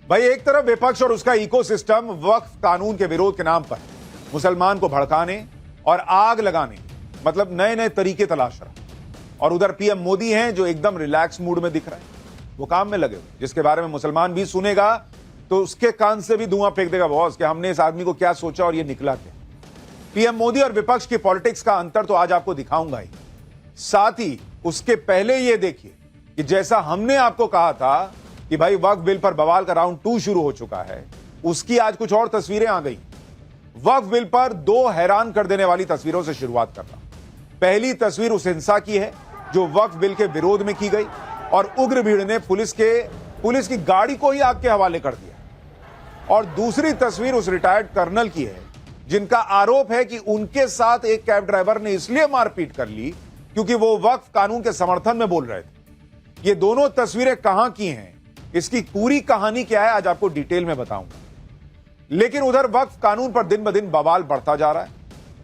भाई एक तरफ विपक्ष और उसका इकोसिस्टम वक्फ कानून के विरोध के नाम पर मुसलमान को भड़काने और आग लगाने मतलब नए नए तरीके तलाश रहा, और उधर पीएम मोदी हैं जो एकदम रिलैक्स मूड में दिख रहा है, वो काम में लगे हुए, जिसके बारे में मुसलमान भी सुनेगा तो उसके कान से भी धुआं फेंक देगा बॉस कि हमने इस आदमी को क्या सोचा और ये निकला क्या। पीएम मोदी और विपक्ष की पॉलिटिक्स का अंतर तो आज आपको दिखाऊंगा ही, साथ ही उसके पहले ये देखिए कि जैसा हमने आपको कहा था कि भाई वक्फ बिल पर बवाल का राउंड 2 शुरू हो चुका है, उसकी आज कुछ और तस्वीरें आ गई। वक्फ बिल पर 2 हैरान कर देने वाली तस्वीरों से शुरुआत कर रहा हूं। पहली तस्वीर उस हिंसा की है जो वक्फ बिल के विरोध में की गई और उग्र भीड़ ने पुलिस की गाड़ी को ही आग के हवाले कर दिया, और दूसरी तस्वीर उस रिटायर्ड कर्नल की है जिनका आरोप है कि उनके साथ एक कैब ड्राइवर ने इसलिए मारपीट कर ली क्योंकि वो वक्फ कानून के समर्थन में बोल रहे थे। ये दोनों तस्वीरें कहां की हैं, इसकी पूरी कहानी क्या है आज आपको डिटेल में बताऊंगा। लेकिन उधर वक्फ कानून पर दिन ब दिन बवाल बढ़ता जा रहा है।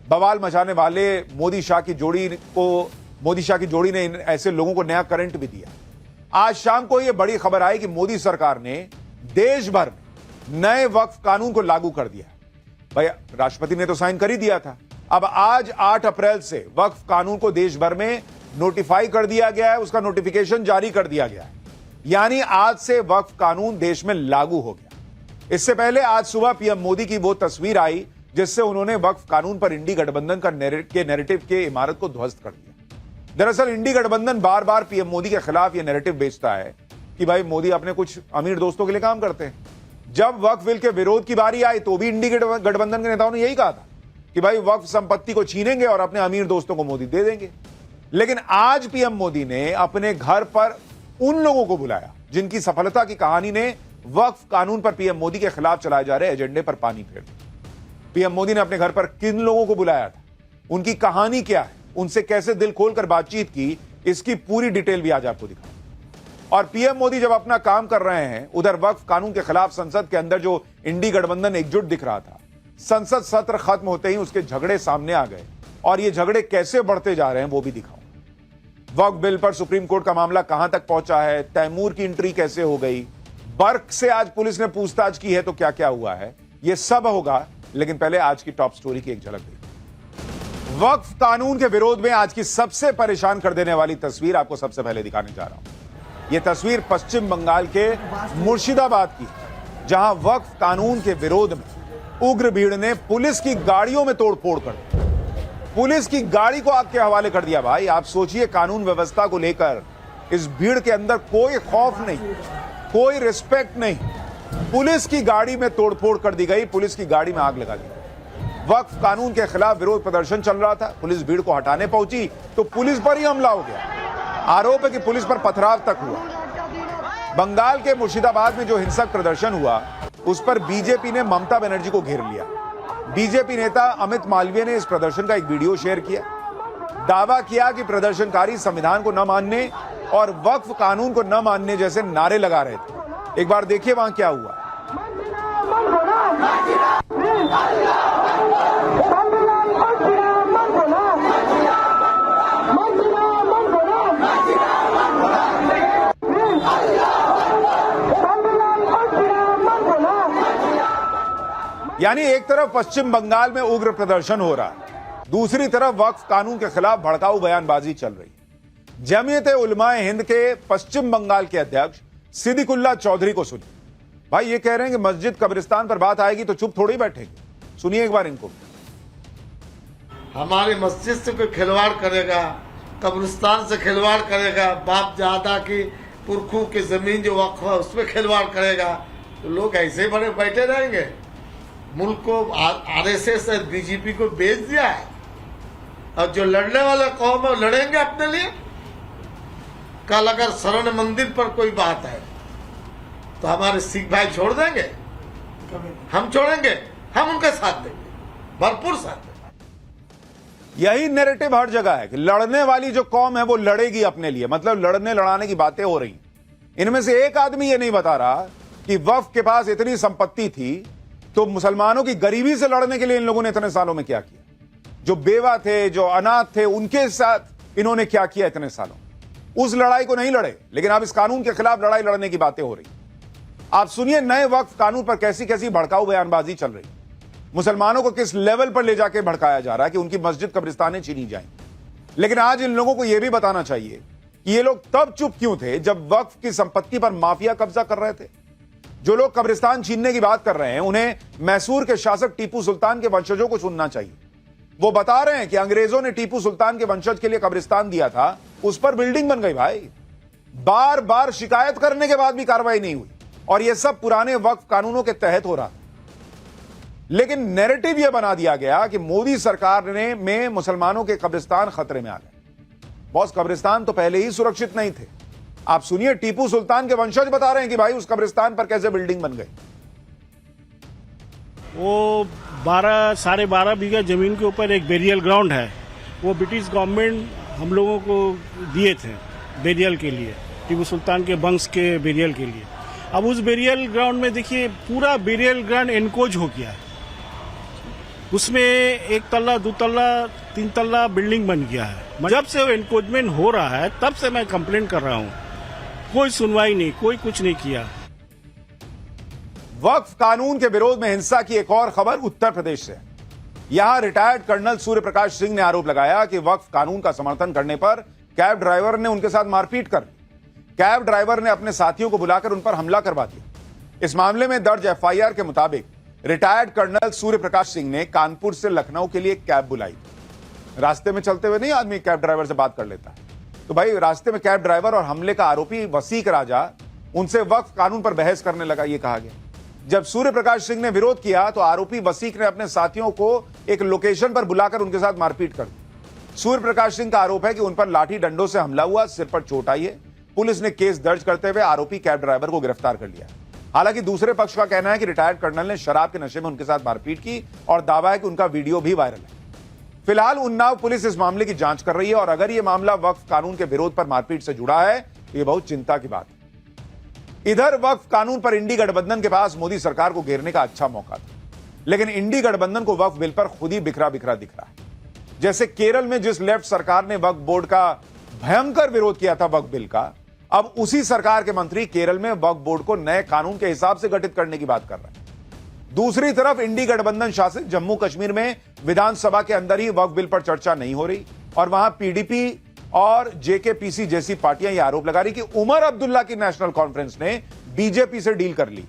बवाल मचाने वाले मोदी शाह की जोड़ी ने ऐसे लोगों को नया करंट भी दिया। आज शाम को यह बड़ी खबर आई कि मोदी सरकार ने देश भर में नए वक्फ कानून को लागू कर दिया। भाई राष्ट्रपति ने तो साइन कर ही दिया था, अब आज 8 अप्रैल से वक्फ कानून को देश भर में नोटिफाई कर दिया गया है, उसका नोटिफिकेशन जारी कर दिया गया है, यानी आज से वक्फ कानून देश में लागू हो गया। इससे पहले आज सुबह पीएम मोदी की वो तस्वीर आई जिससे उन्होंने वक्फ कानून पर इंडी गठबंधन का नैरेटिव के इमारत को ध्वस्त कर दिया। दरअसल इंडी गठबंधन बार बार पीएम मोदी के खिलाफ यह नैरेटिव बेचता है कि भाई मोदी अपने कुछ अमीर दोस्तों के लिए काम करते हैं। जब वक्फ बिल के विरोध की बारी आई तो भी इंडी गठबंधन के नेताओं ने यही कहा था कि भाई वक्फ संपत्ति को छीनेंगे और अपने अमीर दोस्तों को मोदी दे देंगे। लेकिन आज पीएम मोदी ने अपने घर पर उन लोगों को बुलाया जिनकी सफलता की कहानी ने वक्फ कानून पर पीएम मोदी के खिलाफ चलाए जा रहे एजेंडे पर पानी फेर दिया। पीएम मोदी ने अपने घर पर किन लोगों को बुलाया था, उनकी कहानी क्या है, उनसे कैसे दिल खोलकर बातचीत की, इसकी पूरी डिटेल भी आज आपको दिखाऊंगा। और पीएम मोदी जब अपना काम कर रहे हैं, उधर वक्फ कानून के खिलाफ संसद के अंदर जो इंडी गठबंधन एकजुट दिख रहा था, संसद सत्र खत्म होते ही उसके झगड़े सामने आ गए और ये झगड़े कैसे बढ़ते जा रहे हैं वो भी दिखाऊंगा। वक्फ बिल पर सुप्रीम कोर्ट का मामला कहां तक पहुंचा है, तैमूर की एंट्री कैसे हो गई, बर्क से आज पुलिस ने पूछताछ की है तो क्या क्या हुआ है, यह सब होगा। लेकिन पहले आज की टॉप स्टोरी की एक झलक देखिए। वक्फ कानून के विरोध में आज की सबसे परेशान कर देने वाली तस्वीर आपको सबसे पहले दिखाने जा रहा हूं। यह तस्वीर पश्चिम बंगाल के मुर्शिदाबाद की, जहां वक्फ कानून के विरोध में उग्र भीड़ ने पुलिस की गाड़ियों में तोड़फोड़ कर दी, पुलिस की गाड़ी को आग के हवाले कर दिया। भाई आप सोचिए, कानून व्यवस्था को लेकर इस भीड़ के अंदर कोई खौफ नहीं, कोई रिस्पेक्ट नहीं, पुलिस की गाड़ी में तोड़फोड़ कर दी गई, पुलिस की गाड़ी में आग लगा दी। वक्फ कानून के खिलाफ विरोध प्रदर्शन चल रहा था, पुलिस भीड़ को हटाने पहुंची तो पुलिस पर ही हमला हो गया। आरोप है कि पुलिस पर पथराव तक हुआ। बंगाल के मुर्शिदाबाद में जो हिंसक प्रदर्शन हुआ उस पर बीजेपी ने ममता बनर्जी को घेर लिया। बीजेपी नेता अमित मालवीय ने इस प्रदर्शन का एक वीडियो शेयर किया, दावा किया कि प्रदर्शनकारी संविधान को न मानने और वक्फ कानून को न मानने जैसे नारे लगा रहे थे। एक बार देखिए वहां क्या हुआ। यानी एक तरफ पश्चिम बंगाल में उग्र प्रदर्शन हो रहा है, दूसरी तरफ वक्फ कानून के खिलाफ भड़काऊ बयानबाजी चल रही है। जमीयत-ए-उलमा-ए हिंद के पश्चिम बंगाल के अध्यक्ष सिद्दीकुल्लाह चौधरी को सुनिए। भाई ये कह रहे हैं कि मस्जिद कब्रिस्तान पर बात आएगी तो चुप थोड़ी बैठेंगे। सुनिए एक बार इनको। हमारी मस्जिद से कोई खिलवाड़ करेगा, कब्रिस्तान से खिलवाड़ करेगा, बाप दादा की पुरखों की जमीन जो वक्फ है उसमें खिलवाड़ करेगा तो लोग ऐसे ही बड़े बैठे रहेंगे। मुल्क को आरएसएस और बीजेपी को बेच दिया है और जो लड़ने वाला कौम है लड़ेंगे अपने लिए। कल अगर शरण मंदिर पर कोई बात है तो हमारे सिख भाई छोड़ देंगे? हम छोड़ेंगे? हम उनके साथ देंगे, भरपूर साथ देंगे। यही नैरेटिव हर जगह है कि लड़ने वाली जो कौम है वो लड़ेगी अपने लिए, मतलब लड़ने लड़ाने की बातें हो रही। इनमें से एक आदमी ये नहीं बता रहा कि वक्फ के पास इतनी संपत्ति थी तो मुसलमानों की गरीबी से लड़ने के लिए इन लोगों ने इतने सालों में क्या किया, जो बेवा थे, जो अनाथ थे, उनके साथ इन्होंने क्या किया इतने सालों। उस लड़ाई को नहीं लड़े, लेकिन अब इस कानून के खिलाफ लड़ाई लड़ने की बातें हो रही। आप सुनिए नए वक्फ कानून पर कैसी कैसी भड़काऊ बयानबाजी चल रही है। मुसलमानों को किस लेवल पर ले जाके भड़काया जा रहा है कि उनकी मस्जिद कब्रिस्तानें छीनी जाएं। लेकिन आज इन लोगों को यह भी बताना चाहिए कि ये लोग तब चुप क्यों थे जब वक्फ की संपत्ति पर माफिया कब्जा कर रहे थे। जो लोग कब्रिस्तान छीनने की बात कर रहे हैं उन्हें मैसूर के शासक टीपू सुल्तान के वंशजों को सुनना चाहिए। वो बता रहे हैं कि अंग्रेजों ने टीपू सुल्तान के वंशज के लिए कब्रिस्तान दिया था, उस पर बिल्डिंग बन गई। भाई बार बार शिकायत करने के बाद भी कार्रवाई नहीं हुई और यह सब पुराने वक्फ कानूनों के तहत हो रहा। लेकिन नैरेटिव यह बना दिया गया कि मोदी सरकार में मुसलमानों के कब्रिस्तान खतरे में आ गए। बॉस, कब्रिस्तान तो पहले ही सुरक्षित नहीं थे। आप सुनिए टीपू सुल्तान के वंशज बता रहे हैं कि भाई उस कब्रिस्तान पर कैसे बिल्डिंग बन गई। वो 12.5 बीघा जमीन के ऊपर एक बेरियल ग्राउंड है, वो ब्रिटिश गवर्नमेंट हम लोगों को दिए थे बेरियल के लिए, टीपू सुल्तान के वंश के बेरियल के लिए। अब उस बेरियल ग्राउंड में देखिए पूरा बेरियल ग्राउंड एनकोज हो गया है, उसमें 1 तल्ला 2 तल्ला 3 तल्ला बिल्डिंग बन गया है। जब से वो एनकोजमेंट हो रहा है तब से मैं कंप्लेन कर रहा हूँ, कोई सुनवाई नहीं, कोई कुछ नहीं किया। वक्फ कानून के विरोध में हिंसा की एक और खबर उत्तर प्रदेश से। यहां रिटायर्ड कर्नल सूर्य प्रकाश सिंह ने आरोप लगाया कि वक्फ कानून का समर्थन करने पर कैब ड्राइवर ने उनके साथ मारपीट कर ली। कैब ड्राइवर ने अपने साथियों को बुलाकर उन पर हमला करवा दिया। इस मामले में दर्ज एफआईआर के मुताबिक रिटायर्ड कर्नल सूर्य प्रकाश सिंह ने कानपुर से लखनऊ के लिए कैब बुलाई। रास्ते में चलते हुए नहीं आदमी कैब ड्राइवर से बात कर लेता है, तो भाई रास्ते में कैब ड्राइवर और हमले का आरोपी वसीक राजा उनसे वक्फ कानून पर बहस करने लगा, यह कहा गया। जब सूर्य प्रकाश सिंह ने विरोध किया तो आरोपी वसीक ने अपने साथियों को एक लोकेशन पर बुलाकर उनके साथ मारपीट कर दी। सूर्य प्रकाश सिंह का आरोप है कि उन पर लाठी डंडों से हमला हुआ, सिर पर चोट आई है। पुलिस ने केस दर्ज करते हुए आरोपी कैब ड्राइवर को गिरफ्तार कर लिया। हालांकि दूसरे पक्ष का कहना है कि रिटायर्ड कर्नल ने शराब के नशे में उनके साथ मारपीट की और दावा है कि उनका वीडियो भी वायरल है। फिलहाल उन्नाव पुलिस इस मामले की जांच कर रही है और अगर यह मामला वक्फ कानून के विरोध पर मारपीट से जुड़ा है तो यह बहुत चिंता की बात है। इधर वक्फ कानून पर इंडी गठबंधन के पास मोदी सरकार को घेरने का अच्छा मौका था, लेकिन इंडी गठबंधन को वक्फ बिल पर खुद ही बिखरा बिखरा दिख रहा है। जैसे केरल में जिस लेफ्ट सरकार ने वक्फ बोर्ड का भयंकर विरोध किया था वक्फ बिल का, अब उसी सरकार के मंत्री केरल में वक्फ बोर्ड को नए कानून के हिसाब से गठित करने की बात कर रहे हैं। दूसरी तरफ इंडी गठबंधन शासित जम्मू कश्मीर में विधानसभा के अंदर ही वक्फ बिल पर चर्चा नहीं हो रही और वहां पीडीपी और जेकेपीसी जैसी पार्टियां यह आरोप लगा रही कि उमर अब्दुल्ला की नेशनल कॉन्फ्रेंस ने बीजेपी से डील कर ली।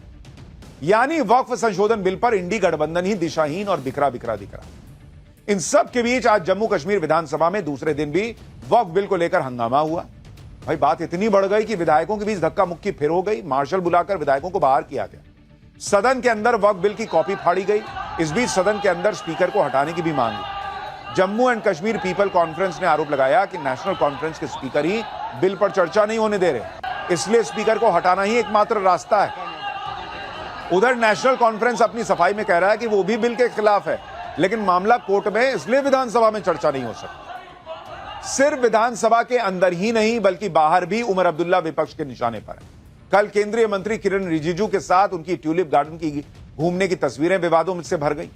यानी वक्फ संशोधन बिल पर इंडी गठबंधन ही दिशाहीन और बिखरा बिखरा दिख रहा। इन सब के बीच आज जम्मू कश्मीर विधानसभा में दूसरे दिन भी वक्फ बिल को लेकर हंगामा हुआ। भाई बात इतनी बढ़ गई कि विधायकों के बीच धक्का मुक्की फिर हो गई। मार्शल बुलाकर विधायकों को बाहर किया गया। सदन के अंदर वक्फ बिल की कॉपी फाड़ी गई। इस बीच सदन के अंदर स्पीकर को हटाने की भी मांग हुई। Jammu and Kashmir people conference ने आरोप लगाया कि नेशनल कॉन्फ्रेंस के स्पीकर ही बिल पर चर्चा नहीं होने दे रहे, इसलिए स्पीकर को हटाना ही एकमात्र रास्ता है। उधर नेशनल कॉन्फ्रेंस अपनी सफाई में कह रहा है कि वो भी बिल के खिलाफ है, लेकिन मामला कोर्ट में, इसलिए विधानसभा में चर्चा नहीं हो सकती। सिर्फ विधानसभा के अंदर ही नहीं बल्कि बाहर भी उमर अब्दुल्ला विपक्ष के निशाने पर है। कल केंद्रीय मंत्री किरण रिजिजू के साथ उनकी ट्यूलिप गार्डन की घूमने की तस्वीरें विवादों से भर गई।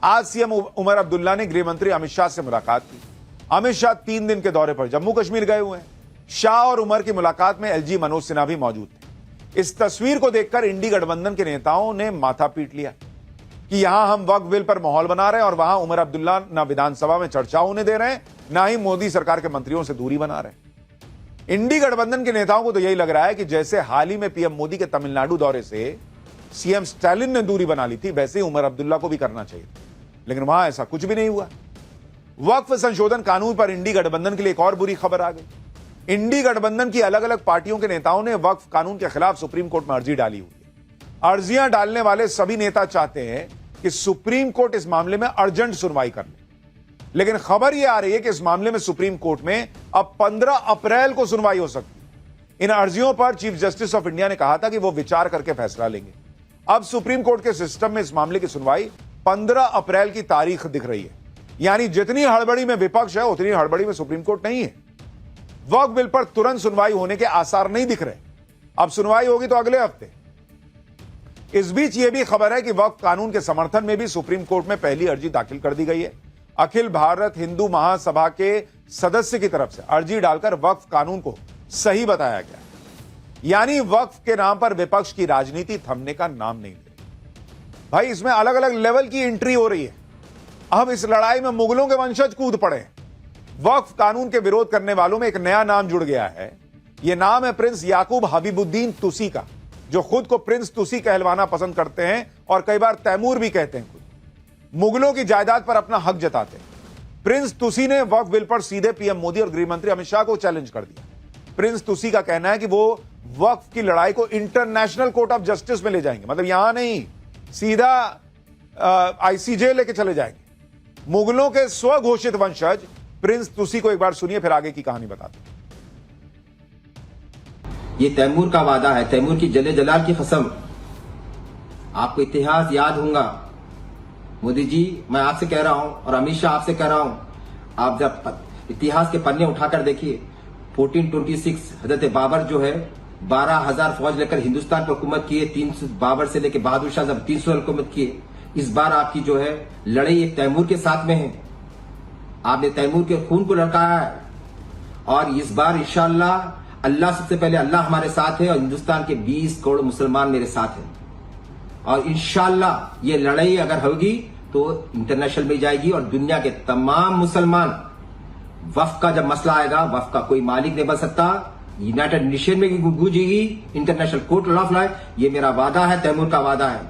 आज सीएम उमर अब्दुल्ला ने गृह मंत्री अमित शाह से मुलाकात की। अमित शाह 3 दिन के दौरे पर जम्मू कश्मीर गए हुए हैं। शाह और उमर की मुलाकात में एलजी मनोज सिन्हा भी मौजूद थे। इस तस्वीर को देखकर इंडी गठबंधन के नेताओं ने माथा पीट लिया कि यहां हम वक्फ बिल पर माहौल बना रहे हैं और वहां उमर अब्दुल्ला न विधानसभा में चर्चा होने दे रहे हैं, ना ही मोदी सरकार के मंत्रियों से दूरी बना रहे हैं। इंडी गठबंधन के नेताओं को तो यही लग रहा है कि जैसे हाल ही में पीएम मोदी के तमिलनाडु दौरे से सीएम स्टालिन ने दूरी बना ली थी, वैसे ही उमर अब्दुल्ला को भी करना चाहिए, लेकिन वहां ऐसा कुछ भी नहीं हुआ। वक्फ संशोधन कानून पर इंडी गठबंधन के लिए एक और बुरी खबर आ गई। इंडी गठबंधन की अलग अलग पार्टियों के नेताओं ने वक्फ कानून के खिलाफ सुप्रीम कोर्ट में अर्जी डाली हुई है। अर्जियां डालने वाले सभी नेता चाहते हैं कि सुप्रीम कोर्ट इस मामले में अर्जेंट सुनवाई कर ले, लेकिन खबर यह आ रही है कि इस मामले में सुप्रीम कोर्ट में अब 15 अप्रैल को सुनवाई हो सकती है। इन अर्जियों पर चीफ जस्टिस ऑफ इंडिया ने कहा था कि वो विचार करके फैसला लेंगे। अब सुप्रीम कोर्ट के सिस्टम में इस मामले की सुनवाई 15 अप्रैल की तारीख दिख रही है। यानी जितनी हड़बड़ी में विपक्ष है उतनी हड़बड़ी में सुप्रीम कोर्ट नहीं है। वक्फ बिल पर तुरंत सुनवाई होने के आसार नहीं दिख रहे। अब सुनवाई होगी तो अगले हफ्ते। इस बीच यह भी खबर है कि वक्फ कानून के समर्थन में भी सुप्रीम कोर्ट में पहली अर्जी दाखिल कर दी गई है। अखिल भारत हिंदू महासभा के सदस्य की तरफ से अर्जी डालकर वक्फ कानून को सही बताया गया। यानी वक्फ के नाम पर विपक्ष की राजनीति थमने का नाम नहीं ले रही। भाई इसमें अलग अलग लेवल की एंट्री हो रही है। अब इस लड़ाई में मुगलों के वंशज कूद पड़े। वक्फ कानून के विरोध करने वालों में एक नया नाम जुड़ गया है। यह नाम है प्रिंस याकूब हबीबुद्दीन तुसी का, जो खुद को प्रिंस तुसी कहलवाना पसंद करते हैं और कई बार तैमूर भी कहते हैं। खुद मुगलों की जायदाद पर अपना हक जताते हैं। प्रिंस तुसी ने वक्फ बिल पर सीधे पीएम मोदी और गृह मंत्री अमित शाह को चैलेंज कर दिया। प्रिंस तुसी का कहना है कि वो वक्फ की लड़ाई को इंटरनेशनल कोर्ट ऑफ जस्टिस में ले जाएंगे, मतलब यहां नहीं, सीधा आईसीजे लेके चले जाएंगे। मुगलों के स्वघोषित वंशज प्रिंस तुसी को एक बार सुनिए, फिर आगे की कहानी बताते हैं। ये तैमूर का वादा है, तैमूर की जले जलाल की कसम। आपको इतिहास याद होगा। मोदी जी, मैं आपसे कह रहा हूं और अमित शाह आपसे कह रहा हूं, आप जब इतिहास के पन्ने उठाकर देखिए, 1426 हजरत बाबर जो है 12,000 फौज लेकर हिंदुस्तान पर हुकूमत किए। 300 बाबर से लेकर बहादुर शाह जब 300 हुकूमत किए। इस बार आपकी जो है लड़ाई एक तैमूर के साथ में है। आपने तैमूर के खून को लड़काया है और इस बार इंशाअल्लाह अल्लाह, सबसे पहले अल्लाह हमारे साथ है और हिंदुस्तान के 20 करोड़ मुसलमान मेरे साथ हैं। और इंशाअल्लाह ये लड़ाई अगर होगी तो इंटरनेशनल में जाएगी और दुनिया के तमाम मुसलमान, वक्फ का जब मसला आएगा, वक्फ का कोई मालिक नहीं बन सकता, यूनाइटेड नेशन में भी गूंजेगी, इंटरनेशनल कोर्ट ऑफ लॉ। ये मेरा वादा है, तैमूर का वादा है।